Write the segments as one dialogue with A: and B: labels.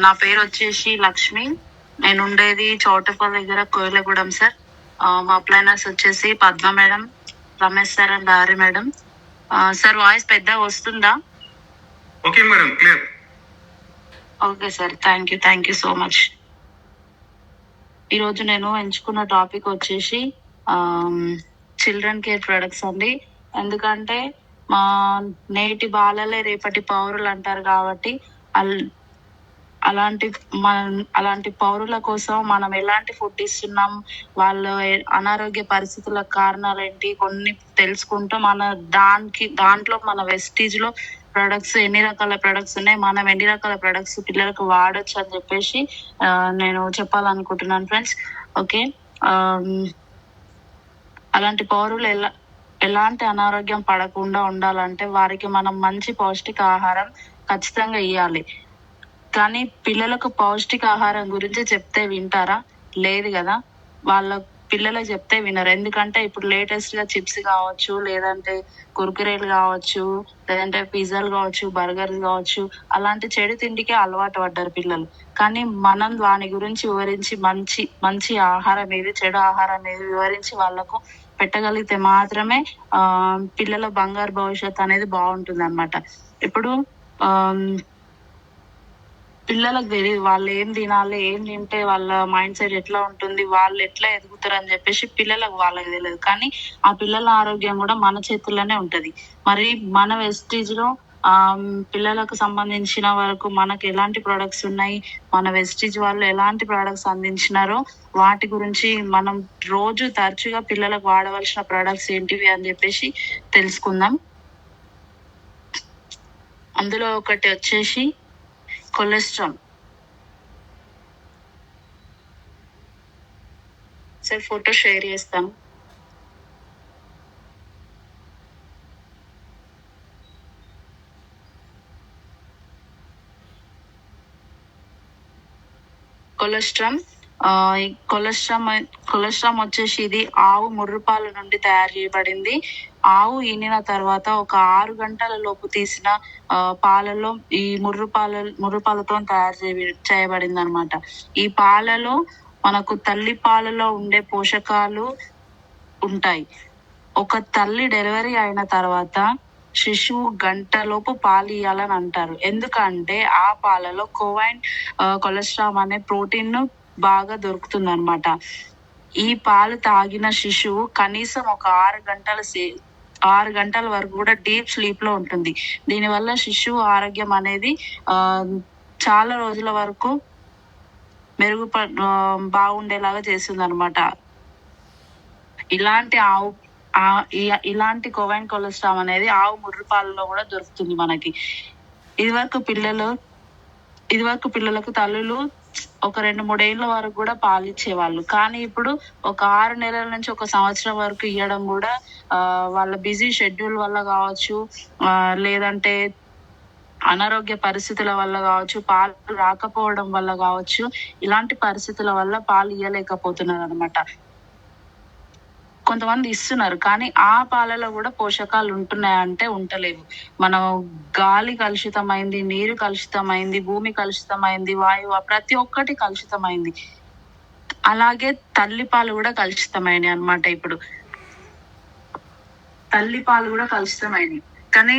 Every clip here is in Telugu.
A: నా పేరు వచ్చేసి లక్ష్మి. నేను ఉండేది చౌటపల్లి దగ్గర కోయిలగూడెం సార్. మా ప్లానర్స్ వచ్చేసి Padma madam, Ramesh sir and Arya madam. Sir voice పెద్దగా వస్తుందా?
B: Okay madam, clear.
A: Okay sir, thank you so much. ఈరోజు నేను ఎంచుకున్న టాపిక్ వచ్చేసి చిల్డ్రన్ కేర్ ప్రొడక్ట్స్ అండి. ఎందుకంటే మా నేటి బాలలే రేపటి పౌరులు అంటారు కాబట్టి అలాంటి పౌరుల కోసం మనం ఎలాంటి ఫుడ్ ఇస్తున్నాం, వాళ్ళ అనారోగ్య పరిస్థితుల కారణాలు ఏంటి కొన్ని తెలుసుకుంటూ దాంట్లో మన వెస్టీజ్ లో ప్రొడక్ట్స్ ఎన్ని రకాల ప్రొడక్ట్స్ ఉన్నాయి, మనం ఎన్ని రకాల ప్రొడక్ట్స్ పిల్లలకు వాడొచ్చు అని చెప్పేసి నేను చెప్పాలనుకుంటున్నాను ఫ్రెండ్స్. ఓకే. అలాంటి పౌరులు ఎలాంటి అనారోగ్యం పడకుండా ఉండాలంటే వారికి మనం మంచి పౌష్టిక ఆహారం ఖచ్చితంగా ఇవ్వాలి. కానీ పిల్లలకు పౌష్టికాహారం గురించి చెప్తే వింటారా? లేదు కదా. వాళ్ళ పిల్లలకు చెప్తే వినరు. ఎందుకంటే ఇప్పుడు లేటెస్ట్ గా చిప్స్ కావచ్చు, లేదంటే కుర్కురేలు కావచ్చు, లేదంటే పిజ్జాలు కావచ్చు, బర్గర్స్ కావచ్చు, అలాంటి చెడు తిండికే అలవాటు పడ్డారు పిల్లలు. కానీ మనం దాని గురించి వివరించి మంచి ఆహారం ఏది, చెడు ఆహారం ఏది వివరించి వాళ్ళకు పెట్టగలిగితే మాత్రమే పిల్లల బంగారు భవిష్యత్తు అనేది బాగుంటుంది అనమాట. ఇప్పుడు పిల్లలకు తెలియదు వాళ్ళు ఏం తినాలి, ఏం తింటే వాళ్ళ మైండ్ సెట్ ఎట్లా ఉంటుంది, వాళ్ళు ఎట్లా ఎదుగుతారు అని చెప్పేసి వాళ్ళకి తెలియదు. కానీ ఆ పిల్లల ఆరోగ్యం కూడా మన చేతుల్లోనే ఉంటది. మరి మన వెస్టీజ్ లో పిల్లలకు సంబంధించిన వరకు మనకు ఎలాంటి ప్రొడక్ట్స్ ఉన్నాయి, మన వెస్టీజ్ వాళ్ళు ఎలాంటి ప్రొడక్ట్స్ అందించినారో వాటి గురించి మనం రోజు తరచుగా పిల్లలకు వాడవలసిన ప్రొడక్ట్స్ ఏంటివి అని చెప్పేసి తెలుసుకుందాం. అందులో ఒకటి వచ్చేసి కొలెస్ట్రాల్. సార్ ఫోటో షేర్ చేస్తాను. కొలెస్ట్రామ్ వచ్చేసి ఇది ఆవు ముర్రుపాల నుండి తయారు చేయబడింది. ఆవు ఈనిన తర్వాత ఒక 6 గంటల లోపు తీసిన పాలలో ఈ ముర్రుపాలతో తయారు చేయబడింది అనమాట. ఈ పాలలో మనకు తల్లి పాలలో ఉండే పోషకాలు ఉంటాయి. ఒక తల్లి డెలివరీ అయిన తర్వాత శిశువు గంటలోపు పాలు ఇవ్వాలని అంటారు. ఎందుకంటే ఆ పాలలో కొలెస్ట్రాల్ అనే ప్రోటీన్ బాగా దొరుకుతుంది అనమాట. ఈ పాలు తాగిన శిశువు కనీసం ఒక 6 గంటల వరకు కూడా డీప్ స్లీప్ లో ఉంటుంది. దీనివల్ల శిశువు ఆరోగ్యం అనేది చాలా రోజుల వరకు బాగుండేలాగా చేస్తుంది అనమాట. ఇలాంటి కోవైన్ కొలెస్ట్రాల్ అనేది ఆవు ముర్రుపాలలో కూడా దొరుకుతుంది మనకి. ఇదివరకు పిల్లలకు తల్లులు ఒక 2-3 ఏళ్ల వరకు కూడా పాలు ఇచ్చేవాళ్ళు. కానీ ఇప్పుడు ఒక 6 నెలల నుంచి 1 సంవత్సరం వరకు ఇవ్వడం కూడా వాళ్ళ బిజీ షెడ్యూల్ వల్ల కావచ్చు, లేదంటే అనారోగ్య పరిస్థితుల వల్ల కావచ్చు, పాలు రాకపోవడం వల్ల కావచ్చు, ఇలాంటి పరిస్థితుల వల్ల పాలు ఇవ్వలేకపోతున్నారు అనమాట. కొంతమంది ఇస్తున్నారు కానీ ఆ పాలలో కూడా పోషకాలు ఉంటున్నాయంటే ఉంటలేవు. మనం గాలి కలుషితమైంది, నీరు కలుషితమైంది, భూమి కలుషితమైంది, వాయువు ప్రతి ఒక్కటి కలుషితమైంది. అలాగే తల్లి పాలు కూడా కలుషితమైనవి అనమాట. ఇప్పుడు తల్లి పాలు కూడా కలుషితమైనవి. కానీ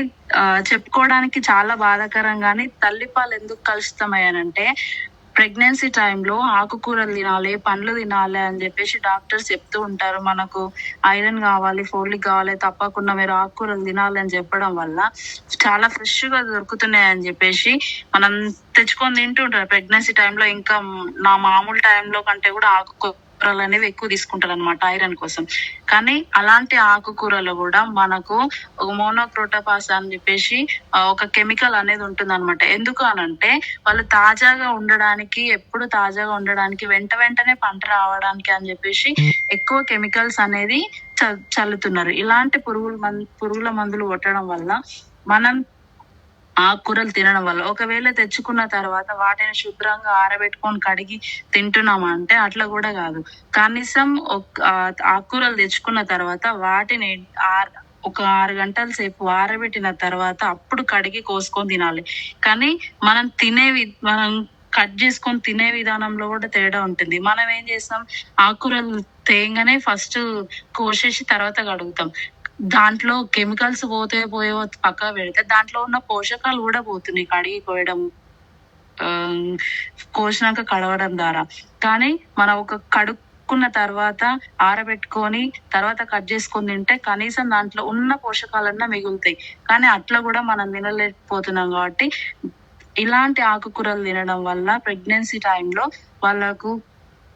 A: చెప్పుకోవడానికి చాలా బాధాకరం. కానీ తల్లిపాలు ఎందుకు కలుషితమయ్యానంటే ప్రెగ్నెన్సీ టైంలో ఆకుకూరలు తినాలి, పండ్లు తినాలి అని చెప్పేసి డాక్టర్స్ చెప్తూ ఉంటారు. మనకు ఐరన్ కావాలి, ఫోలిక్ కావాలి, తప్పకుండా మీరు ఆకుకూరలు తినాలి అని చెప్పడం వల్ల చాలా ఫ్రెష్ గా దొరుకుతున్నాయి అని చెప్పేసి మనం తెచ్చుకొని తింటుంటారు ప్రెగ్నెన్సీ టైంలో. ఇంకా నా మామూలు టైంలో కంటే కూడా ఆకుకూరలు అనేవి ఎక్కువ తీసుకుంటారు అనమాట ఐరన్ కోసం. కానీ అలాంటి ఆకుకూరలు కూడా మనకు మోనోక్రోటోఫాస్ అని చెప్పేసి ఒక కెమికల్ అనేది ఉంటుంది అనమాట. ఎందుకు అనంటే వాళ్ళు ఎప్పుడు తాజాగా ఉండడానికి వెంటనే పంట రావడానికి అని చెప్పేసి ఎక్కువ కెమికల్స్ అనేది చల్లుతున్నారు. ఇలాంటి పురుగుల మందులు కొట్టడం వల్ల మనం ఆకుకూరలు తినడం వల్ల ఒకవేళ తెచ్చుకున్న తర్వాత వాటిని శుభ్రంగా ఆరబెట్టుకొని కడిగి తింటున్నామంటే అట్లా కూడా కాదు. కనీసం ఆకుకూరలు తెచ్చుకున్న తర్వాత వాటిని ఒక 6 గంటల సేపు ఆరబెట్టిన తర్వాత అప్పుడు కడిగి కోసుకొని తినాలి. కానీ మనం కట్ చేసుకొని తినే విధానంలో కూడా తేడా ఉంటుంది. మనం ఏం చేస్తాం, ఆకుకూరలు తేయంగానే ఫస్ట్ కోసేసి తర్వాత కడుగుతాం. దాంట్లో కెమికల్స్ పోయో పక్కకు పెడితే దాంట్లో ఉన్న పోషకాలు కూడా పోతున్నాయి కడిగి కోయడం, కోసినాక కడగడం ద్వారా. కానీ మనం ఒక కడుక్కున్న తర్వాత ఆరబెట్టుకొని తర్వాత కట్ చేసుకొని తింటే కనీసం దాంట్లో ఉన్న పోషకాలన్నా మిగులుతాయి. కానీ అట్లా కూడా మనం తినలేకపోతున్నాం కాబట్టి ఇలాంటి ఆకుకూరలు తినడం వల్ల ప్రెగ్నెన్సీ టైంలో వాళ్ళకు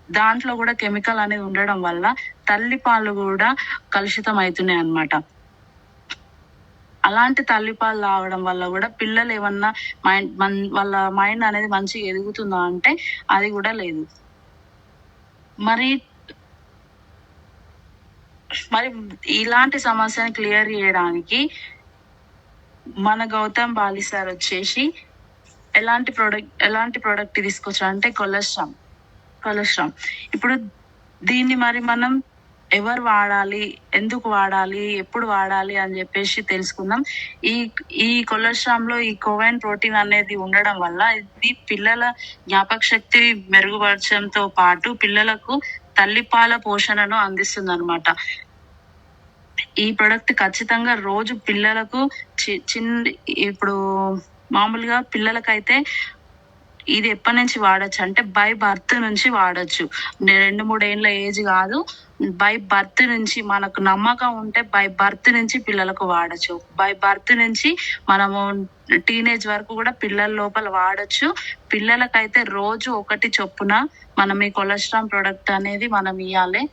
A: దాంట్లో కూడా కెమికల్ అనేది ఉండడం వల్ల తల్లి పాలు కూడా కలుషితం అవుతున్నాయి అన్నమాట. అలాంటి తల్లిపాలు తాగడం వల్ల కూడా పిల్లలు ఏమన్నా వాళ్ళ మైండ్ అనేది మంచిగా ఎదుగుతుందా అంటే అది కూడా లేదు. మరి మరి ఇలాంటి సమస్యను క్లియర్ చేయడానికి మన గౌతమ్ బాలి సార్ వచ్చేసి ఎలాంటి ప్రోడక్ట్ తీసుకొచ్చారు అంటే కొలెస్ట్రామ్. ఇప్పుడు దీన్ని మరి మనం ఎవరు వాడాలి, ఎందుకు వాడాలి, ఎప్పుడు వాడాలి అని చెప్పేసి తెలుసుకుందాం. ఈ కొలెస్ట్రామ్ లో ఈ కోవైన్ ప్రోటీన్ అనేది ఉండడం వల్ల ఇది పిల్లల జ్ఞాపక శక్తి మెరుగుపరచడంతో పాటు పిల్లలకు తల్లిపాల పోషణను అందిస్తుంది అనమాట. ఈ ప్రొడక్ట్ ఖచ్చితంగా రోజు పిల్లలకు ఇప్పుడు మామూలుగా పిల్లలకైతే ఇది ఎప్పటి నుంచి వాడచ్చు అంటే బై బర్త్ నుంచి వాడచ్చు. 2-3 ఏళ్ళ ఏజ్ కాదు, బై బర్త్ నుంచి మనకు నమ్మకం ఉంటే బై బర్త్ నుంచి పిల్లలకు వాడచ్చు. బై బర్త్ నుంచి మనము టీనేజ్ వరకు కూడా పిల్లల లోపల వాడచ్చు. పిల్లలకైతే రోజు 1 చొప్పున మనం ఈ కొలెస్ట్రాల్ ప్రొడక్ట్ అనేది మనం ఇవ్వాలి.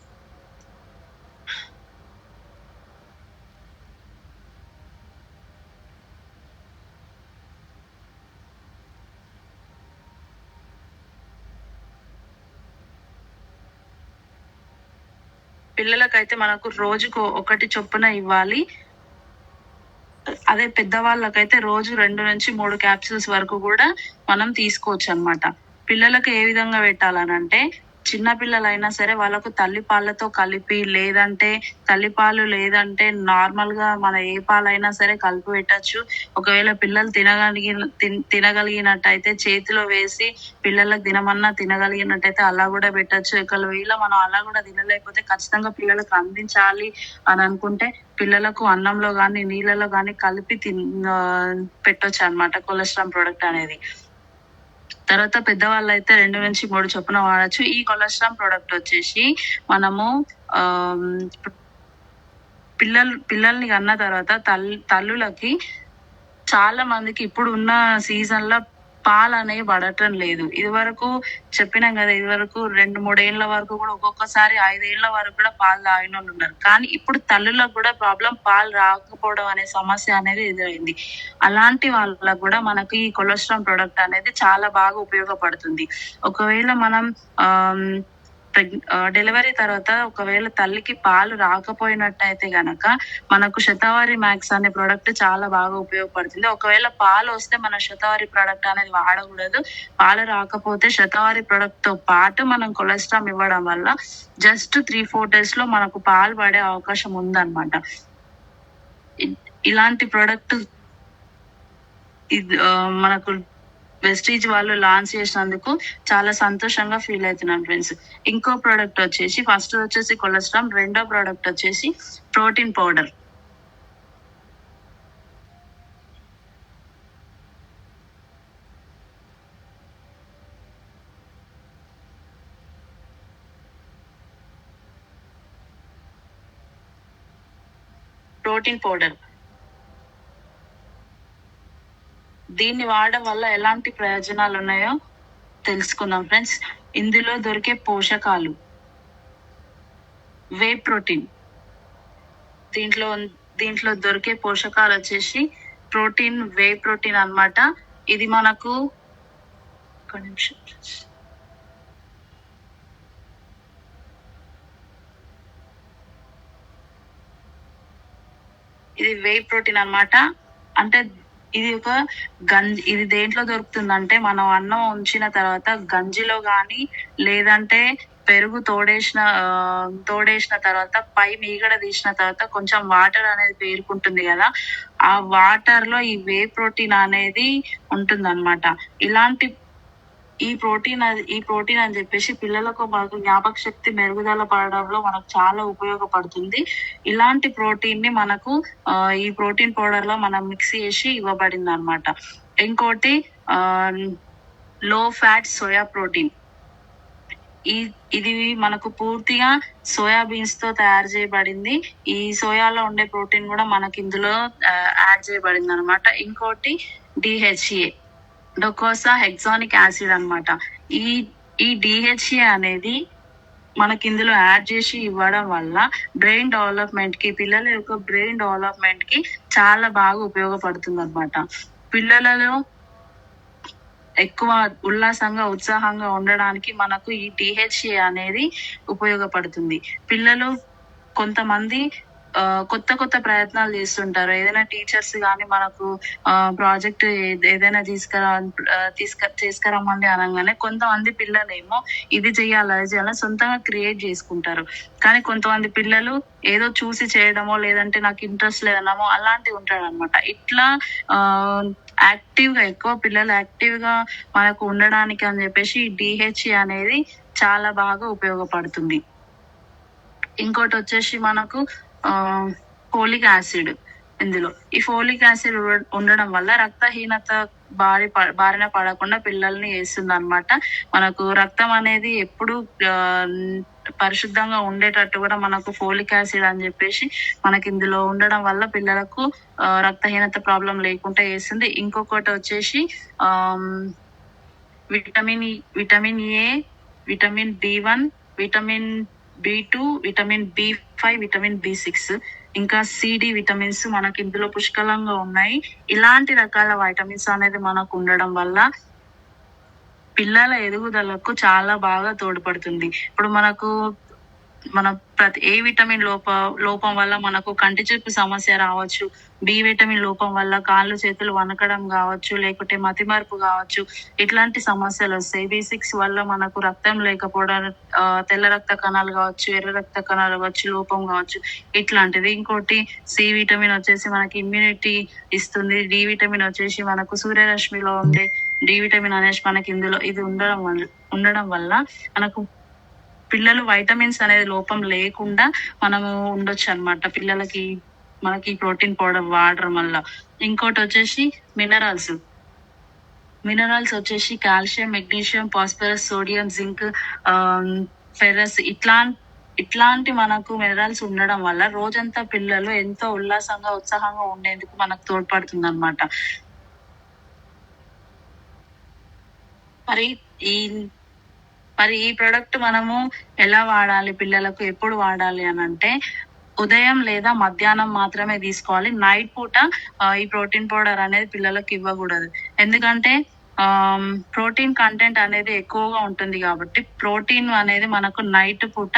A: పిల్లలకైతే మనకు రోజుకు 1 చొప్పున ఇవ్వాలి. అదే పెద్దవాళ్ళకైతే రోజు 2-3 క్యాప్సూల్స్ వరకు కూడా మనం తీసుకోవచ్చు అన్నమాట. పిల్లలకు ఏ విధంగా పెట్టాలనంటే చిన్న పిల్లలైనా సరే వాళ్ళకు తల్లి పాలతో కలిపి లేదంటే నార్మల్ గా మన ఏ పాలైనా సరే కలిపి పెట్టచ్చు. ఒకవేళ పిల్లలు తినగలిగినట్టయితే చేతిలో వేసి పిల్లలకు తినమన్నా తినగలిగినట్టయితే అలా కూడా పెట్టచ్చు. ఒకవేళ మనం అలా కూడా తినలేకపోతే ఖచ్చితంగా పిల్లలకు అందించాలి అని అనుకుంటే పిల్లలకు అన్నంలో కానీ నీళ్ళలో కానీ కలిపి పెట్టొచ్చు అన్నమాట కొలెస్ట్రాల్ ప్రొడక్ట్ అనేది. తర్వాత పెద్దవాళ్ళు అయితే 2-3 చొప్పున వాడచ్చు. ఈ కొలెస్ట్రాల్ ప్రొడక్ట్ వచ్చేసి మనము పిల్లల్ని కన్న తర్వాత తల్లులకి చాలా మందికి ఇప్పుడు ఉన్న సీజన్ లో పాలు అనేవి పడటం లేదు. ఇది వరకు చెప్పినాం కదా, ఇది వరకు 2-3 ఏళ్ల వరకు కూడా ఒక్కొక్కసారి 5 ఏళ్ల వరకు కూడా పాలు తాగిన వాళ్ళు ఉన్నారు. కానీ ఇప్పుడు తల్లులకు కూడా ప్రాబ్లం పాలు రాకపోవడం అనే సమస్య అనేది ఎదురైంది. అలాంటి వాళ్ళకు కూడా మనకి ఈ కొలెస్ట్రాల్ ప్రొడక్ట్ అనేది చాలా బాగా ఉపయోగపడుతుంది. ఒకవేళ మనం డెలివరీ తర్వాత ఒకవేళ తల్లికి పాలు రాకపోయినట్టయితే గనక మనకు శతావరి మ్యాక్స్ అనే ప్రోడక్ట్ చాలా బాగా ఉపయోగపడుతుంది. ఒకవేళ పాలు వస్తే మన శతావరి ప్రోడక్ట్ అనేది వాడకూడదు. పాలు రాకపోతే శతావరి ప్రోడక్ట్ తో పాటు మనం కొలెస్ట్రాల్ ఇవ్వడం వల్ల జస్ట్ 3-4 days లో మనకు పాలు పడే అవకాశం ఉందన్నమాట. ఇలాంటి ప్రోడక్ట్ మనకు వెస్టీజ్ వాళ్ళు లాంచ్ చేసినందుకు చాలా సంతోషంగా ఫీల్ అవుతున్నాను ఫ్రెండ్స్. ఇంకో ప్రోడక్ట్ వచ్చేసి ఫస్ట్ వచ్చేసి కొలెస్ట్రాల్, రెండో ప్రోడక్ట్ వచ్చేసి ప్రోటీన్ పౌడర్. దీన్ని వాడడం వల్ల ఎలాంటి ప్రయోజనాలు ఉన్నాయో తెలుసుకుందాం ఫ్రెండ్స్. ఇందులో దొరికే పోషకాలు వే ప్రోటీన్. దీంట్లో దొరికే పోషకాలు వచ్చేసి ప్రోటీన్, వే ప్రోటీన్ అన్నమాట. ఇది మనకు ఇది వే ప్రోటీన్ అన్నమాట. అంటే ఇది ఇది దేంట్లో దొరుకుతుందంటే మనం అన్నం ఉంచిన తర్వాత గంజిలో గాని లేదంటే పెరుగు తోడేసిన తర్వాత పై మీగడ తీసిన తర్వాత కొంచెం వాటర్ అనేది పేరుకుంటుంది కదా, ఆ వాటర్ లో ఈ వే ప్రోటీన్ అనేది ఉంటుంది అన్నమాట. ఈ ప్రోటీన్ అని చెప్పేసి పిల్లలకు మనకు జ్ఞాపక శక్తి మెరుగుదల పడడంలో మనకు చాలా ఉపయోగపడుతుంది. ఇలాంటి ప్రోటీన్ ని మనకు ఈ ప్రోటీన్ పౌడర్ లో మనం మిక్స్ చేసి ఇవ్వబడింది అనమాట. ఇంకోటి లో ఫ్యాట్ సోయా ప్రోటీన్. ఇది మనకు పూర్తిగా సోయాబీన్స్ తో తయారు చేయబడింది. ఈ సోయాలో ఉండే ప్రోటీన్ కూడా మనకి ఇందులో యాడ్ చేయబడింది అనమాట. ఇంకోటి డిహెచ్ఏ, డొకోసా హెక్సానిక్ యాసిడ్ అన్నమాట. ఈ ఈ డిహెచ్ఏ అనేది మనకి ఇందులో యాడ్ చేసి ఇవ్వడం వల్ల బ్రెయిన్ డెవలప్మెంట్ కి, పిల్లల యొక్క బ్రెయిన్ డెవలప్మెంట్ కి చాలా బాగా ఉపయోగపడుతుంది అనమాట. పిల్లలలో ఎక్కువ ఉల్లాసంగా, ఉత్సాహంగా ఉండడానికి మనకు ఈ డిహెచ్ఏ అనేది ఉపయోగపడుతుంది. పిల్లలు కొంతమంది కొత్త కొత్త ప్రయత్నాలు చేస్తుంటారు. ఏదైనా టీచర్స్ కానీ మనకు ప్రాజెక్ట్ ఏదైనా తీసుకురమ్మండి అనగానే కొంతమంది పిల్లలేమో ఇది చెయ్యాలి అది చేయాలి సొంతంగా క్రియేట్ చేసుకుంటారు. కానీ కొంతమంది పిల్లలు ఏదో చూసి చేయడమో లేదంటే నాకు ఇంట్రెస్ట్ లేదనమో అలాంటివి ఉంటాడు అనమాట. ఇట్లా ఎక్కువ పిల్లలు యాక్టివ్ గా మనకు ఉండడానికి అని చెప్పేసి డిహెచ్ఏ అనేది చాలా బాగా ఉపయోగపడుతుంది. ఇంకోటి వచ్చేసి మనకు ఫోలిక్ యాసిడ్. ఇందులో ఈ ఫోలిక్ యాసిడ్ ఉండడం వల్ల రక్తహీనత బారిన పడకుండా పిల్లల్ని వేస్తుంది అనమాట. మనకు రక్తం అనేది ఎప్పుడు పరిశుద్ధంగా ఉండేటట్టు కూడా మనకు ఫోలిక్ యాసిడ్ అని చెప్పేసి మనకి ఇందులో ఉండడం వల్ల పిల్లలకు రక్తహీనత ప్రాబ్లం లేకుండా వేస్తుంది. ఇంకొకటి వచ్చేసి vitamin A, vitamin B1, vitamin B2, vitamin B5, vitamin B6, ఇంకా సిడి విటమిన్స్ మనకి ఇందులో పుష్కలంగా ఉన్నాయి. ఇలాంటి రకాల వైటమిన్స్ అనేది మనకు ఉండడం వల్ల పిల్లల ఎదుగుదలకు చాలా బాగా తోడ్పడుతుంది. ఇప్పుడు మన ఏ విటమిన్ లోపం వల్ల మనకు కంటి చూపు సమస్య రావచ్చు, బి విటమిన్ లోపం వల్ల కాళ్ళు చేతులు వణకడం కావచ్చు, లేకుంటే మతిమరుపు కావచ్చు, ఇట్లాంటి సమస్యలు వస్తాయి. B6 వల్ల మనకు రక్తం లేకపోవడం, తెల్ల రక్త కణాలు కావచ్చు, ఎర్ర రక్త కణాలు కావచ్చు, లోపం కావచ్చు, ఇట్లాంటిది. ఇంకోటి సి విటమిన్ వచ్చేసి మనకి ఇమ్యూనిటీ ఇస్తుంది. డి విటమిన్ వచ్చేసి మనకు సూర్యరశ్మిలో ఉండే డి విటమిన్ అనేసి మనకి ఇందులో ఇది ఉండడం వల్ల మనకు పిల్లలు వైటమిన్స్ అనేది లోపం లేకుండా మనము ఉండొచ్చు అనమాట. పిల్లలకి మనకి ప్రోటీన్ పౌడర్ వాడడం వల్ల. ఇంకోటి వచ్చేసి మినరల్స్ వచ్చేసి calcium, magnesium, phosphorus, sodium, zinc, ferrous ఇట్లాంటి మనకు మినరల్స్ ఉండడం వల్ల రోజంతా పిల్లలు ఎంతో ఉల్లాసంగా, ఉత్సాహంగా ఉండేందుకు మనకు తోడ్పడుతుంది అనమాట. మరి ఈ ప్రొడక్ట్ మనము ఎలా వాడాలి, పిల్లలకు ఎప్పుడు వాడాలి అని అంటే ఉదయం లేదా మధ్యాహ్నం మాత్రమే తీసుకోవాలి. నైట్ పూట ఈ ప్రోటీన్ పౌడర్ అనేది పిల్లలకు ఇవ్వకూడదు. ఎందుకంటే ప్రోటీన్ కంటెంట్ అనేది ఎక్కువగా ఉంటుంది కాబట్టి ప్రోటీన్ అనేది మనకు నైట్ పూట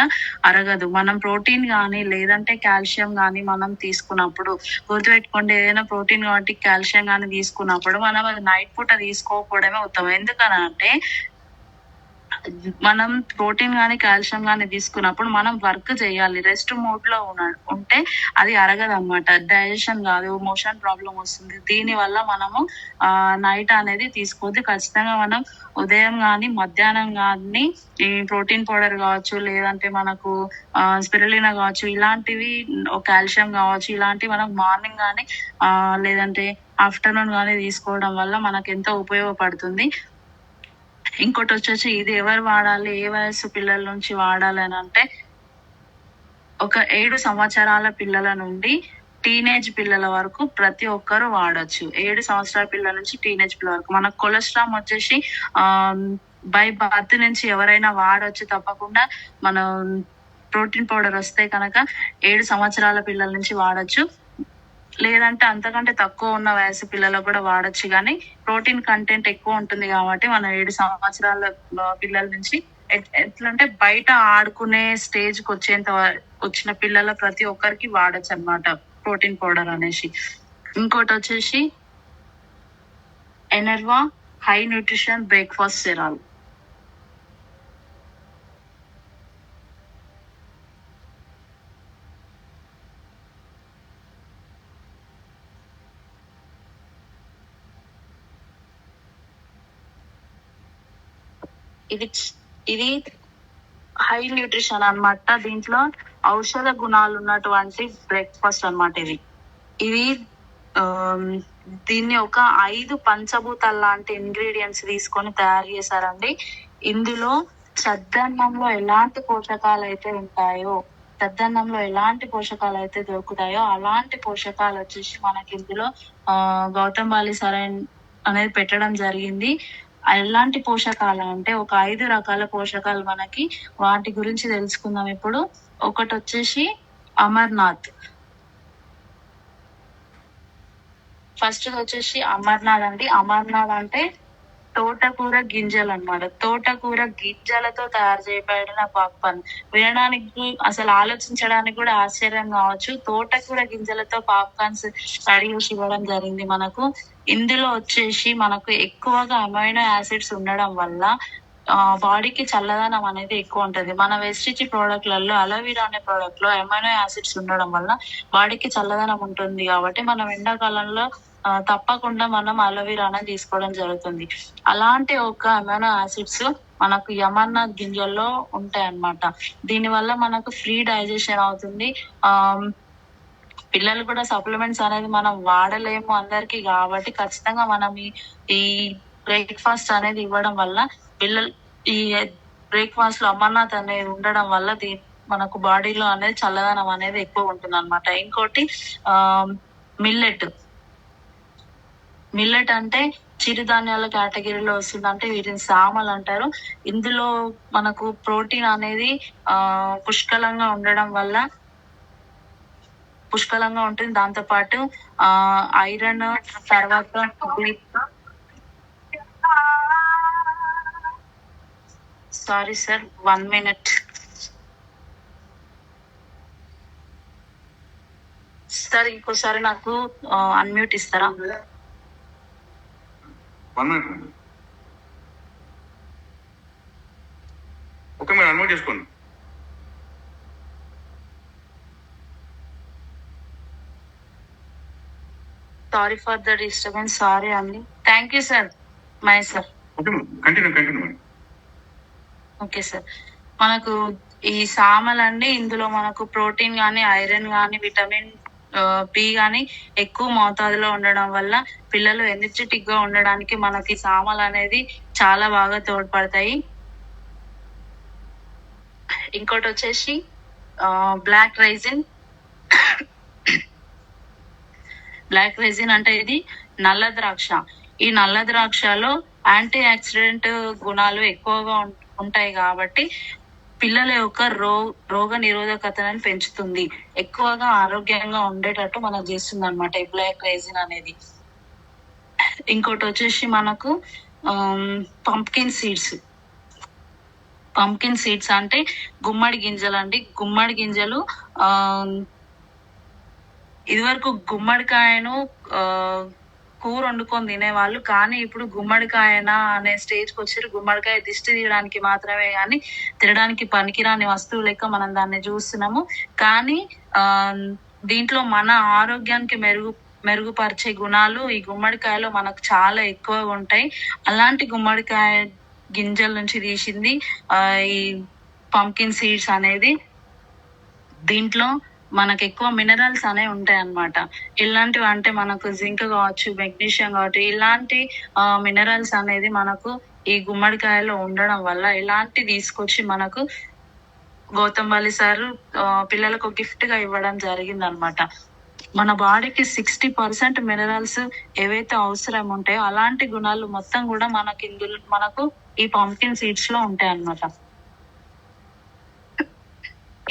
A: అరగదు. మనం ప్రోటీన్ కానీ లేదంటే కాల్షియం కానీ మనం తీసుకున్నప్పుడు గుర్తుపెట్టుకోండి, ఏదైనా ప్రోటీన్ కాబట్టి కాల్షియం కానీ తీసుకున్నప్పుడు మనం అది నైట్ పూట తీసుకోకపోవడమే ఉత్తమం. ఎందుకనంటే మనం ప్రోటీన్ కానీ కాల్షియం కానీ తీసుకున్నప్పుడు మనం వర్క్ చేయాలి. రెస్ట్ మోడ్ లో ఉంటే అది అరగదన్నమాట. డైజెషన్ కాదు, మోషన్ ప్రాబ్లం వస్తుంది. దీని వల్ల మనము నైట్ అనేది తీసుకోవద్దు. ఖచ్చితంగా మనం ఉదయం కానీ మధ్యాహ్నం కానీ ఈ ప్రోటీన్ పౌడర్ కావచ్చు, లేదంటే మనకు స్పిరులినా కావచ్చు, ఇలాంటివి కాల్షియం కావచ్చు, ఇలాంటివి మనం మార్నింగ్ కానీ లేదంటే ఆఫ్టర్నూన్ కానీ తీసుకోవడం వల్ల మనకు ఎంతో ఉపయోగపడుతుంది. ఇంకోటి వచ్చేసి ఇది ఎవరు వాడాలి, ఏ వయసు పిల్లల నుంచి వాడాలి అని అంటే ఒక 7 సంవత్సరాల పిల్లల నుండి టీనేజ్ పిల్లల వరకు ప్రతి ఒక్కరు వాడొచ్చు. 7 సంవత్సరాల పిల్లల నుంచి టీనేజ్ పిల్లల వరకు. మనకు కొలెస్ట్రాల్ వచ్చేసి బై బర్త్ నుంచి ఎవరైనా వాడొచ్చు తప్పకుండా. మనం ప్రోటీన్ పౌడర్ వస్తే కనుక 7 సంవత్సరాల పిల్లల నుంచి వాడొచ్చు, లేదంటే అంతకంటే తక్కువ ఉన్న వయసు పిల్లలకు కూడా వాడొచ్చు. కానీ ప్రోటీన్ కంటెంట్ ఎక్కువ ఉంటుంది కాబట్టి మనం 7 సంవత్సరాల పిల్లల నుంచి ఎట్లంటే బయట ఆడుకునే స్టేజ్ కి వచ్చిన పిల్లల ప్రతి ఒక్కరికి వాడచ్చు అన్నమాట ప్రోటీన్ పౌడర్ అనేసి. ఇంకోటి వచ్చేసి ఎనర్వా హై న్యూట్రిషన్ బ్రేక్ఫాస్ట్ సిరాల్. ఇది ఇది హై న్యూట్రిషన్ అన్నమాట. దీంట్లో ఔషధ గుణాలు ఉన్నటువంటి బ్రేక్ఫాస్ట్ అన్నమాట ఇది. ఇది ఆమ్, దీన్ని ఒక 5 పంచభూతాల లాంటి ఇంగ్రీడియంట్స్ తీసుకొని తయారు చేశారండి. ఇందులో సద్దన్నంలో ఎలాంటి పోషకాలు అయితే ఉంటాయో, సద్దన్నంలో ఎలాంటి పోషకాలు అయితే దొరుకుతాయో అలాంటి పోషకాలు వచ్చేసి మనకి ఇందులో గౌతమ్ బాలి సరైన అనేది పెట్టడం జరిగింది. ఎలాంటి పోషకాలు అంటే ఒక 5 రకాల పోషకాలు మనకి, వాటి గురించి తెలుసుకుందాం ఇప్పుడు. ఒకటి వచ్చేసి అమర్నాథ్. ఫస్ట్ వచ్చేసి అమర్నాథ్ అండి. అమర్నాథ్ అంటే తోటకూర గింజలు అన్నమాట. తోటకూర గింజలతో తయారు చేయబడిన పాప్కార్న్. వినడానికి అసలు ఆలోచించడానికి కూడా ఆశ్చర్యం కావచ్చు. తోటకూర గింజలతో పాప్కార్న్స్ రెడీ చేసి ఇవ్వడం జరిగింది మనకు. ఇందులో వచ్చేసి మనకు ఎక్కువగా అమైనో యాసిడ్స్ ఉండడం వల్ల బాడీకి చల్లదనం అనేది ఎక్కువ ఉంటది. మన వెస్టిజ్ ప్రోడక్ట్లలో అలోవెరా అనే ప్రోడక్ట్ లో అమైనో యాసిడ్స్ ఉండడం వల్ల బాడీకి చల్లదనం ఉంటుంది కాబట్టి మనం ఎండాకాలంలో తప్పకుండా మనం అలోవెరానే తీసుకోవడం జరుగుతుంది. అలాంటి ఒక అమైనో యాసిడ్స్ మనకు అమర్నాథ్ గింజల్లో ఉంటాయి అన్నమాట. దీని వల్ల మనకు ఫ్రీ డైజెషన్ అవుతుంది. పిల్లలు కూడా సప్లిమెంట్స్ అనేది మనం వాడలేము అందరికి కాబట్టి ఖచ్చితంగా మనం ఈ బ్రేక్ఫాస్ట్ అనేది ఇవ్వడం వల్ల పిల్లలు ఈ బ్రేక్ఫాస్ట్ లో అమర్నాథ్ అనేది ఉండడం వల్ల మనకు బాడీలో అనేది చల్లదనం అనేది ఎక్కువ ఉంటుంది అన్నమాట. ఇంకోటి మిల్లెట్. మిల్లెట్ అంటే చిరుధాన్యాల కేటగిరీలో వస్తుంది. అంటే వీటిని సామలు అంటారు. ఇందులో మనకు ప్రోటీన్ అనేది పుష్కలంగా ఉండడం వల్ల పుష్కలంగా ఉంటుంది. దాంతో పాటు ఐరన్, తర్వాత సారీ సార్ 1 minute సార్, ఇంకోసారి నాకు అన్మ్యూట్ ఇస్తారా?
B: 1 minute. ఓకే, మీరు అన్మ్యూట్ చేసుకోండి.
A: Sorry for the disturbance. Sorry అండి. Thank you sir. My sir.
B: Continue.
A: Okay sir. మనకు ఈ సామలండి, ఇందులో మనకు ప్రోటీన్ గానీ, ఐరన్ గానీ, విటమిన్ బి గానీ ఎక్కువ మోతాదులో ఉండడం వల్ల పిల్లలు ఎనర్జెటిక్ గా ఉండడానికి మనకి సామలు అనేది చాలా బాగా తోడ్పడతాయి. ఇంకోటి వచ్చేసి బ్లాక్ రైజిన్. బ్లాక్ రెజిన్ అంటే ఇది నల్ల ద్రాక్ష. ఈ నల్ల ద్రాక్షలో యాంటీ ఆక్సిడెంట్ గుణాలు ఎక్కువగా ఉంటాయి కాబట్టి పిల్లల యొక్క రోగ నిరోధకతను పెంచుతుంది. ఎక్కువగా ఆరోగ్యంగా ఉండేటట్టు మనకు చేస్తుంది అనమాట ఈ బ్లాక్ రెజిన్ అనేది. ఇంకోటి వచ్చేసి మనకు పంప్కిన్ సీడ్స్. పంప్కిన్ సీడ్స్ అంటే గుమ్మడి గింజలు అండి. గుమ్మడి గింజలు ఇదివరకు గుమ్మడికాయను కూర వండుకొని తినేవాళ్ళు, కానీ ఇప్పుడు గుమ్మడికాయనా అనే స్టేజ్కి వచ్చారు. గుమ్మడికాయ దిష్టి తీయడానికి మాత్రమే కానీ తినడానికి పనికిరాని వస్తువు లెక్క మనం దాన్ని చూస్తున్నాము. కానీ దీంట్లో మన ఆరోగ్యానికి మెరుగుపరిచే గుణాలు ఈ గుమ్మడికాయలో మనకు చాలా ఎక్కువగా ఉంటాయి. అలాంటి గుమ్మడికాయ గింజల నుంచి తీసింది ఈ పంప్కిన్ సీడ్స్ అనేది. దీంట్లో మనకు ఎక్కువ మినరల్స్ అనేవి ఉంటాయి అన్నమాట. ఇలాంటివి అంటే మనకు జింక్ కావచ్చు, మెగ్నీషియం కావచ్చు, ఇలాంటి మినరల్స్ అనేది మనకు ఈ గుమ్మడికాయలో ఉండడం వల్ల ఇలాంటి తీసుకొచ్చి మనకు గౌతమ్ బాలి సార్ పిల్లలకు గిఫ్ట్ గా ఇవ్వడం జరిగింది అనమాట. మన బాడీకి 60% మినరల్స్ ఏవైతే అవసరం ఉంటాయో అలాంటి గుణాలు మొత్తం కూడా మనకు ఈ పంప్కిన్ సీడ్స్ లో ఉంటాయి అన్నమాట.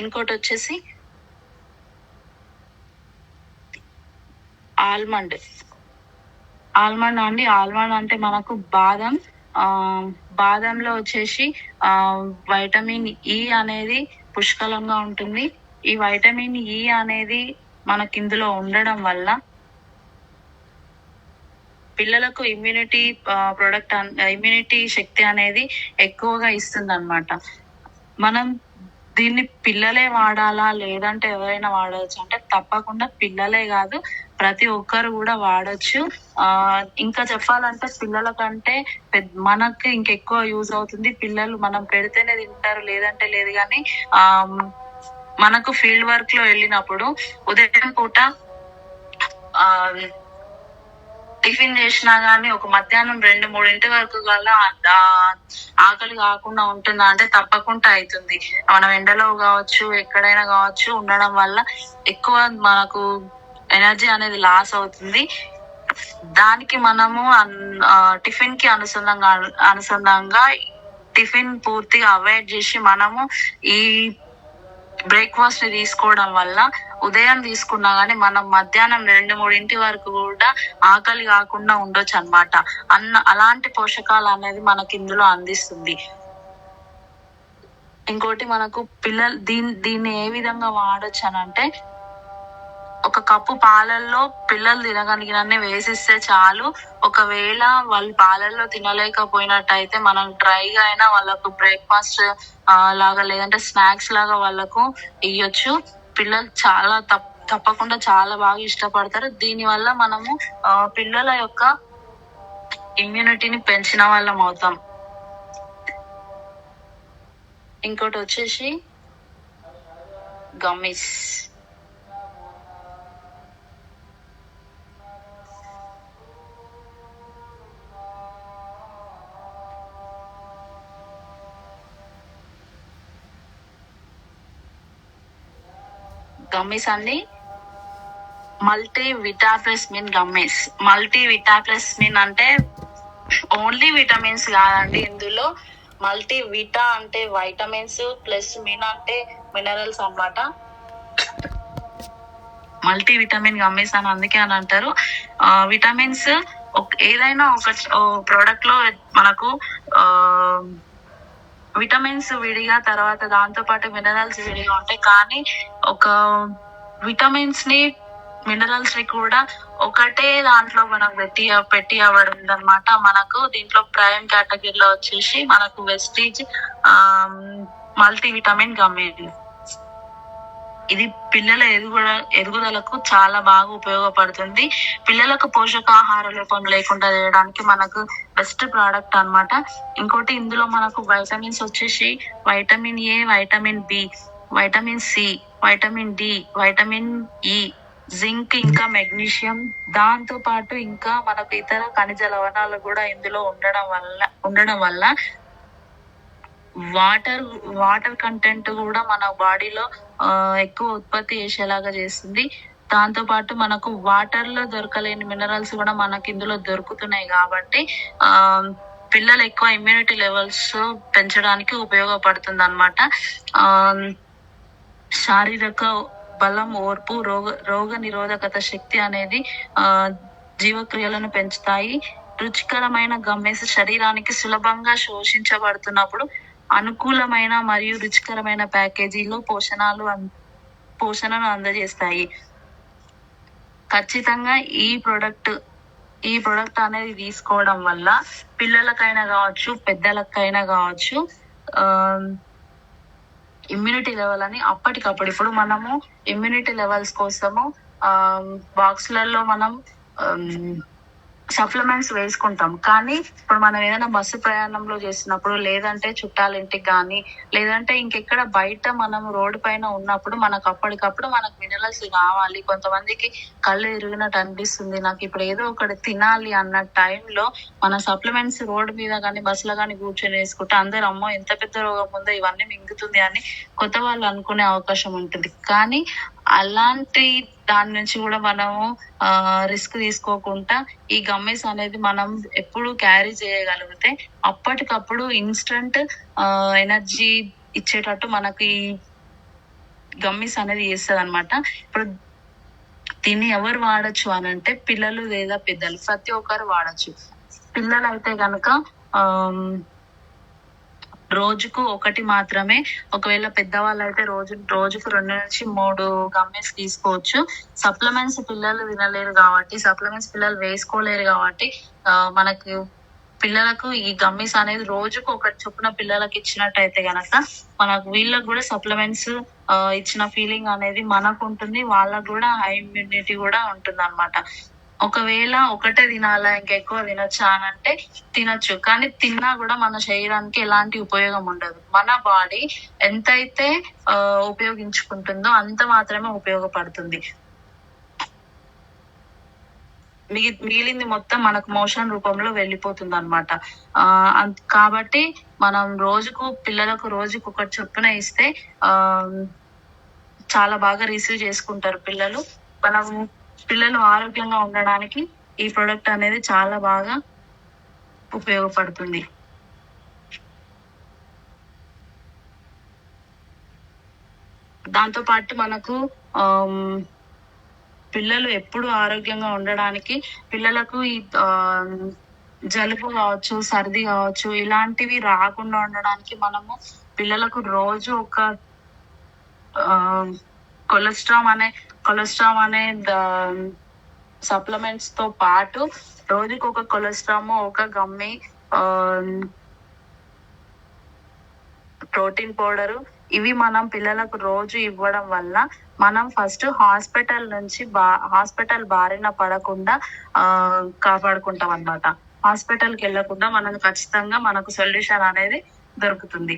A: ఇంకోటి వచ్చేసి ఆల్మండ్ అండి. ఆల్మండ్ అంటే మనకు బాదం. బాదంలో వచ్చేసి వైటమిన్ ఈ అనేది పుష్కలంగా ఉంటుంది. ఈ వైటమిన్ ఈ అనేది మనకి ఇందులో ఉండడం వల్ల పిల్లలకు ఇమ్యూనిటీ శక్తి అనేది ఎక్కువగా ఇస్తుంది అన్నమాట. మనం దీన్ని పిల్లలే వాడాలా లేదంటే ఎవరైనా వాడవచ్చు అంటే తప్పకుండా పిల్లలే కాదు ప్రతి ఒక్కరు కూడా వాడొచ్చు. ఇంకా చెప్పాలంటే పిల్లల కంటే మనకి ఇంకెక్కువ యూజ్ అవుతుంది. పిల్లలు మనం పెడితేనే తింటారు, లేదంటే లేదు. కానీ మనకు ఫీల్డ్ వర్క్ లో వెళ్ళినప్పుడు ఉదయం పూట టిఫిన్ చేసినా గానీ ఒక మధ్యాహ్నం 2-3 వరకు కల్లా ఆకలి కాకుండా ఉంటుందా అంటే తప్పకుండా అవుతుంది. మనం ఎండలో కావచ్చు, ఎక్కడైనా కావచ్చు ఉండడం వల్ల ఎక్కువ మనకు ఎనర్జీ అనేది లాస్ అవుతుంది. దానికి మనము టిఫిన్ కి అనుసంధానంగా టిఫిన్ పూర్తిగా అవాయిడ్ చేసి మనము ఈ బ్రేక్ఫాస్ట్ ని తీసుకోవడం వల్ల ఉదయం తీసుకున్నా గానీ మనం మధ్యాహ్నం 2-3 వరకు కూడా ఆకలి కాకుండా ఉండొచ్చు అన్నమాట. అలాంటి పోషకాలు అనేది మనకి ఇందులో అందిస్తుంది. ఇంకోటి మనకు పిల్లలు దీన్ని ఏ విధంగా వాడొచ్చు అని అంటే, ఒక కప్పు పాలల్లో పిల్లలు తినగలిగినన్ని వేసిస్తే చాలు. ఒకవేళ వాళ్ళు పాలల్లో తినలేకపోయినట్టయితే మనం డ్రైగా అయినా వాళ్ళకు బ్రేక్ఫాస్ట్ లాగా లేదంటే స్నాక్స్ లాగా వాళ్ళకు ఇయ్యొచ్చు. పిల్లలు చాలా తప్పకుండా చాలా బాగా ఇష్టపడతారు. దీని వల్ల మనము పిల్లల యొక్క ఇమ్యూనిటీని పెంచిన వాళ్ళం అవుతాం. ఇంకోటి వచ్చేసి గమ్మీస్. గమ్మీస్ అండి మల్టీ విటాప్లస్మిన్ గమ్మీస్. మల్టీ విటాప్లస్మిన్ అంటే ఓన్లీ విటమిన్స్ కాదండి. ఇందులో మల్టీ విటా అంటే వైటమిన్స్ ప్లస్ మిన్ అంటే మినరల్స్ అన్నమాట. మల్టీ విటమిన్ గమ్మీస్ అని అందుకే అని అంటారు. విటమిన్స్ ఏదైనా ఒక ప్రోడక్ట్ లో మనకు విటమిన్స్ విడిగా, తర్వాత దాంతో పాటు మినరల్స్ విడిగా ఉంటాయి. కానీ ఒక విటమిన్స్ ని మినరల్స్ ని కూడా ఒకటే దాంట్లో మనకు పెట్టి అవ్వడం అనమాట. మనకు దీంట్లో ప్రైమ్ కేటగిరీలో వచ్చేసి మనకు వెస్టీజ్ మల్టీ విటమిన్ గమ్మీ. ఇది పిల్లల ఎదుగుదలకు చాలా బాగా ఉపయోగపడుతుంది. పిల్లలకు పోషకాహార లోపం లేకుండా చేయడానికి మనకు బెస్ట్ ప్రోడక్ట్ అన్నమాట. ఇంకోటి ఇందులో మనకు వైటమిన్స్ వచ్చేసి vitamin A, vitamin B, vitamin C, vitamin D, vitamin E, zinc, ఇంకా మెగ్నీషియం, దాంతో పాటు ఇంకా మనకు ఇతర ఖనిజ లవణాలు కూడా ఇందులో ఉండడం వల్ల వాటర్ కంటెంట్ కూడా మన బాడీలో ఎక్కువ ఉత్పత్తి చేసేలాగా చేస్తుంది. దాంతో పాటు మనకు వాటర్ లో దొరకలేని మినరల్స్ కూడా మనకి ఇందులో దొరుకుతున్నాయి. కాబట్టి పిల్లలు ఎక్కువ ఇమ్యూనిటీ లెవెల్స్ పెంచడానికి ఉపయోగపడుతుంది అన్నమాట. శారీరక బలం, ఓర్పు, రోగ నిరోధకత శక్తి అనేది జీవక్రియలను పెంచుతాయి. రుచికరమైన గమ్మేస్ శరీరానికి సులభంగా శోషించబడుతున్నప్పుడు అనుకూలమైన మరియు రుచికరమైన ప్యాకేజీలో పోషణను అందజేస్తాయి. ఖచ్చితంగా ఈ ప్రొడక్ట్ అనేది తీసుకోవడం వల్ల పిల్లలకైనా కావచ్చు, పెద్దలకైనా కావచ్చు ఇమ్యూనిటీ లెవెల్ అని అప్పటికప్పుడు, ఇప్పుడు మనము ఇమ్యూనిటీ లెవెల్స్ కోసము బాక్స్లలో మనం సప్లిమెంట్స్ వేసుకుంటాం. కానీ ఇప్పుడు మనం ఏదైనా బస్సు ప్రయాణంలో చేసినప్పుడు, లేదంటే చుట్టాల ఇంటికి కానీ, లేదంటే ఇంకెక్కడ బయట మనం రోడ్డు పైన ఉన్నప్పుడు మనకు అప్పటికప్పుడు మనకు మినరల్స్ కావాలి. కొంతమందికి కళ్ళు తిరిగినట్టు అనిపిస్తుంది, నాకు ఇప్పుడు ఏదో ఒకటి తినాలి అన్న టైంలో మన సప్లిమెంట్స్ రోడ్డు మీద కానీ బస్సులో కానీ కూర్చొని వేసుకుంటే అందరూ అమ్మో ఎంత పెద్ద రోగం ఉందో, ఇవన్నీ మింగుతుంది అని కొత్త వాళ్ళు అనుకునే అవకాశం ఉంటుంది. కానీ అలాంటి దాని నుంచి కూడా మనము రిస్క్ తీసుకోకుండా ఈ గమ్మీస్ అనేది మనం ఎప్పుడు క్యారీ చేయగలిగితే అప్పటికప్పుడు ఇన్స్టంట్ ఎనర్జీ ఇచ్చేటట్టు మనకి గమ్మీస్ అనేది చేస్తుంది అనమాట. ఇప్పుడు దీన్ని ఎవరు వాడచ్చు అని అంటే పిల్లలు లేదా పెద్దలు ప్రతి ఒక్కరు వాడచ్చు. పిల్లలు అయితే కనుక రోజుకు ఒకటి మాత్రమే, ఒకవేళ పెద్దవాళ్ళు అయితే రోజుకు 2-3 గమ్మీస్ తీసుకోవచ్చు. సప్లిమెంట్స్ పిల్లలు తినలేరు కాబట్టి, సప్లిమెంట్స్ పిల్లలు వేసుకోలేరు కాబట్టి మనకి పిల్లలకు ఈ గమ్మీస్ అనేది రోజుకు ఒకటి చొప్పున పిల్లలకి ఇచ్చినట్టయితే గనక మనకు వీళ్ళకి కూడా సప్లిమెంట్స్ ఇచ్చిన ఫీలింగ్ అనేది మనకు ఉంటుంది, వాళ్ళకు కూడా హై ఇమ్యూనిటీ కూడా ఉంటుంది అనమాట. ఒకవేళ ఒకటే తినాలా ఇంకా ఎక్కువ తినొచ్చా అని అంటే తినొచ్చు, కానీ తిన్నా కూడా మన శరీరానికి ఎలాంటి ఉపయోగం ఉండదు. మన బాడీ ఎంతైతే ఉపయోగించుకుంటుందో అంత మాత్రమే ఉపయోగపడుతుంది. మిగిలింది మొత్తం మనకు మోషన్ రూపంలో వెళ్ళిపోతుంది అనమాట. కాబట్టి మనం పిల్లలకు రోజుకు ఒకటి చొప్పున ఇస్తే చాలా బాగా రిసీవ్ చేసుకుంటారు పిల్లలు. పిల్లలు ఆరోగ్యంగా ఉండడానికి ఈ ప్రొడక్ట్ అనేది చాలా బాగా ఉపయోగపడుతుంది. దాంతో పాటు మనకు పిల్లలు ఎప్పుడు ఆరోగ్యంగా ఉండడానికి పిల్లలకు ఈ జలుబు కావచ్చు, సర్ది కావచ్చు, ఇలాంటివి రాకుండా ఉండడానికి మనము పిల్లలకు రోజు ఒక కొలెస్ట్రామ్ అనే సప్లిమెంట్స్ తో పాటు రోజుకి ఒక కొలెస్ట్రామ్, ఒక గమ్మి, ప్రోటీన్ పౌడర్, ఇవి మనం పిల్లలకు రోజు ఇవ్వడం వల్ల మనం ఫస్ట్ హాస్పిటల్ బారిన పడకుండా కాపాడుకుంటాం అన్నమాట. హాస్పిటల్ కి వెళ్ళకుండా మనం ఖచ్చితంగా మనకు సొల్యూషన్ అనేది దొరుకుతుంది.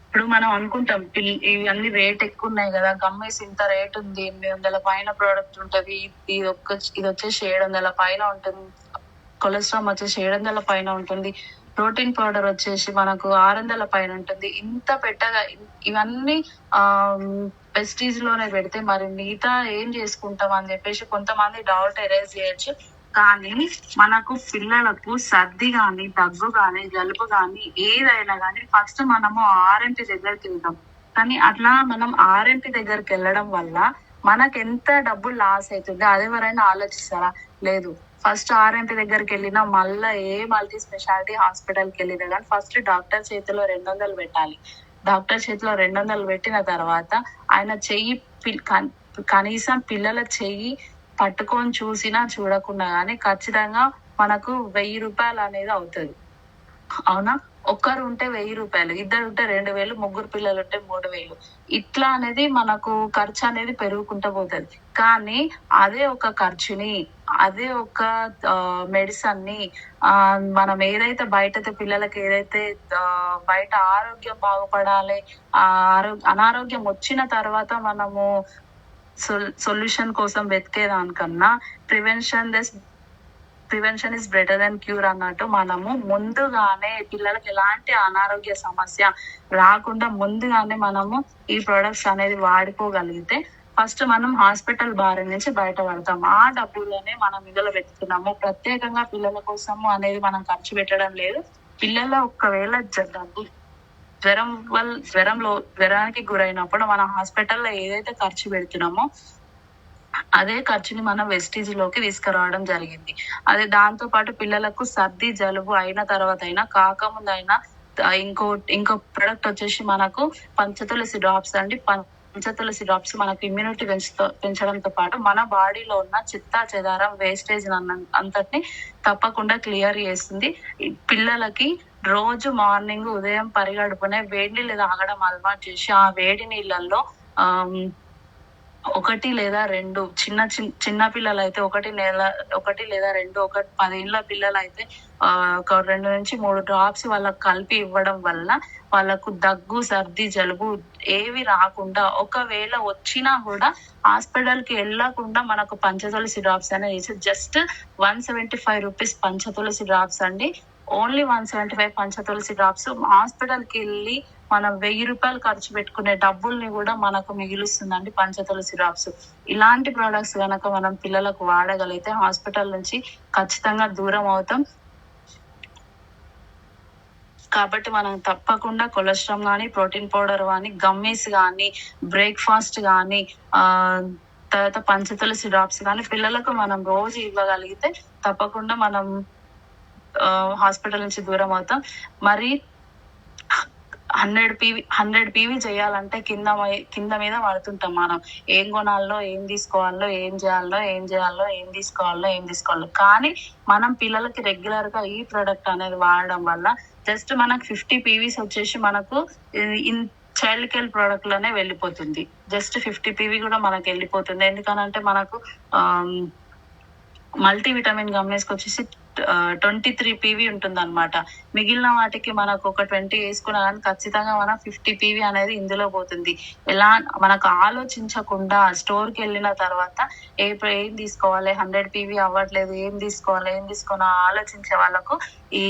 A: ఇప్పుడు మనం అనుకుంటాం ఇవన్నీ రేట్ ఎక్కువ ఉన్నాయి కదా, గమ్మేసి ఇంత రేట్ ఉంది, 800 పైన ప్రోడక్ట్ ఉంటది, ఇది వచ్చేసి 700 పైన ఉంటుంది, కొలెస్ట్రాల్ వచ్చేసి 700 పైన ఉంటుంది, ప్రోటీన్ పౌడర్ వచ్చేసి మనకు 600 పైన ఉంటుంది. ఇంత పెట్టగా ఇవన్నీ పెస్టీజ్ లోనే పెడితే మరి మిగతా ఏం చేసుకుంటాం అని చెప్పేసి కొంతమంది డౌట్ ఎరేజ్ చేయొచ్చు. కానీ మనకు పిల్లలకు సర్ది గాని, దగ్గు గాని, జలుబు గాని ఏదైనా గాని ఫస్ట్ మనము ఆర్ఎంపీ దగ్గరికి వెళ్తాం. కానీ అట్లా మనం ఆర్ఎంపీ దగ్గరికి వెళ్ళడం వల్ల మనకు ఎంత డబ్బులు లాస్ అవుతుంది అది ఎవరైనా ఆలోచిస్తారా? లేదు. ఫస్ట్ ఆర్ఎంపీ దగ్గరికి వెళ్ళినా మళ్ళీ ఏ మల్టీ స్పెషాలిటీ హాస్పిటల్కి వెళ్ళినా కానీ ఫస్ట్ డాక్టర్ చేతిలో 200 పెట్టాలి. డాక్టర్ చేతిలో 200 పెట్టిన తర్వాత ఆయన చెయ్యి కనీసం పిల్లల చెయ్యి పట్టుకొని చూసినా చూడకుండా గానీ ఖచ్చితంగా మనకు 1000 రూపాయలు అనేది అవుతుంది. అవునా? ఒక్కరు ఉంటే 1000 రూపాయలు, ఇద్దరు ఉంటే 2000, ముగ్గురు పిల్లలు ఉంటే 3000. ఇట్లా అనేది మనకు ఖర్చు అనేది పెరుగుకుంటూ పోతుంది. కానీ అదే ఒక ఖర్చుని, అదే ఒక మెడిసిన్ ని మనం ఏదైతే పిల్లలకి ఏదైతే బయట ఆరోగ్యం బాగుపడాలి, అనారోగ్యం వచ్చిన తర్వాత మనము సొల్యూషన్ కోసం వెతికేదానికన్నా prevention is better then cure అన్నట్టు మనము ముందుగానే పిల్లలకి ఎలాంటి అనారోగ్య సమస్య రాకుండా ముందుగానే మనము ఈ ప్రొడక్ట్స్ అనేది వాడుకోగలిగితే ఫస్ట్ మనం హాస్పిటల్ బారి నుంచి బయటపడతాం. ఆ డబ్బులనే మనం మిగల పెట్టుకున్నాము. ప్రత్యేకంగా పిల్లల కోసము అనేది మనం ఖర్చు పెట్టడం లేదు. పిల్లల ఒకవేళ జ్వరానికి గురైనప్పుడు మన హాస్పిటల్లో ఏదైతే ఖర్చు పెడుతున్నామో అదే ఖర్చుని మనం వెస్టీజ్ లోకి తీసుకురావడం జరిగింది. అదే దాంతో పాటు పిల్లలకు సర్ది జలుబు అయిన తర్వాత అయినా కాకముందు అయినా ఇంకో ప్రొడక్ట్ వచ్చేసి మనకు పంచతులసి డ్రాప్స్ అండి. పంచతులసి డ్రాప్స్ మనకు ఇమ్యూనిటీ పెంచడంతో పాటు మన బాడీలో ఉన్న చిత్తా చెదారం వేస్టేజ్ అంతటిని తప్పకుండా క్లియర్ చేస్తుంది. పిల్లలకి రోజు మార్నింగ్ ఉదయం పరిగడుపునే వేడి నీళ్ళు తాగడం అలవాటు చేసి ఆ వేడి నీళ్ళల్లో 1 లేదా 2 చిన్న పిల్లలు అయితే 1 లేదా 2, 10 ఏళ్ళ పిల్లలు అయితే ఒక 2 నుంచి 3 డ్రాప్స్ వాళ్ళకి కలిపి ఇవ్వడం వల్ల వాళ్ళకు దగ్గు, సర్ది, జలుబు ఏవి రాకుండా, ఒకవేళ వచ్చినా కూడా హాస్పిటల్ కి వెళ్ళకుండా మనకు పంచతులసి డ్రాప్స్ అనేది జస్ట్ 175 రూపీస్ పంచతులసి డ్రాప్స్ అండి. Only 175 Panchatulasi drops. హాస్పిటల్ కి వెళ్ళి మనం 1000 రూపాయలు ఖర్చు పెట్టుకునే డబ్బుల్ని కూడా మనకు మిగులుస్తుందండి పంచతులసి డ్రాప్స్. ఇలాంటి ప్రొడక్ట్స్ కనుక మనం పిల్లలకు వాడగలిగితే హాస్పిటల్ నుంచి ఖచ్చితంగా దూరం అవుతాం. కాబట్టి మనం తప్పకుండా కొలెస్ట్రాల్ కానీ, ప్రోటీన్ పౌడర్ కానీ, గమ్మీస్ కానీ, బ్రేక్ఫాస్ట్ కానీ, తర్వాత పంచతులసి డ్రాప్స్ కానీ పిల్లలకు మనం రోజు ఇవ్వగలిగితే తప్పకుండా మనం హాస్పిటల్ నుంచి దూరం అవుతాం. మరి 100 PV చేయాలంటే కింద మీద పడుతుంటాం మనం. ఏం కొనాలో, ఏం తీసుకోవాలో, ఏం తీసుకోవాలో. కానీ మనం పిల్లలకి రెగ్యులర్ గా ఈ ప్రొడక్ట్ అనేది వాడడం వల్ల జస్ట్ మనకు 50 పీవీస్ వచ్చేసి మనకు ఇన్ చైల్డ్ కేర్ ప్రొడక్ట్ లోనే వెళ్ళిపోతుంది. జస్ట్ 50 పీవీ కూడా మనకు వెళ్ళిపోతుంది. ఎందుకనంటే మనకు మల్టీ విటమిన్ గమ్నెస్ వచ్చేసి 23 పీవీ ఉంటుంది అనమాట. మిగిలిన వాటికి మనకు ఒక 20 వేసుకున్నా కానీ ఖచ్చితంగా మన 50 పీవీ అనేది ఇందులో పోతుంది. ఎలా మనకు ఆలోచించకుండా స్టోర్ కి వెళ్ళిన తర్వాత ఏం తీసుకోవాలి, 100 పీవీ అవ్వట్లేదు, ఏం తీసుకోవాలో ఆలోచించే వాళ్ళకు ఈ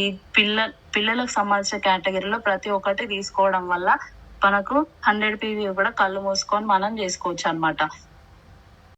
A: పిల్లలకు సంబంధించిన కేటగిరీలో ప్రతి ఒక్కటి తీసుకోవడం వల్ల మనకు 100 పీవీ కూడా కళ్ళు మూసుకొని మనం చేసుకోవచ్చు అనమాట.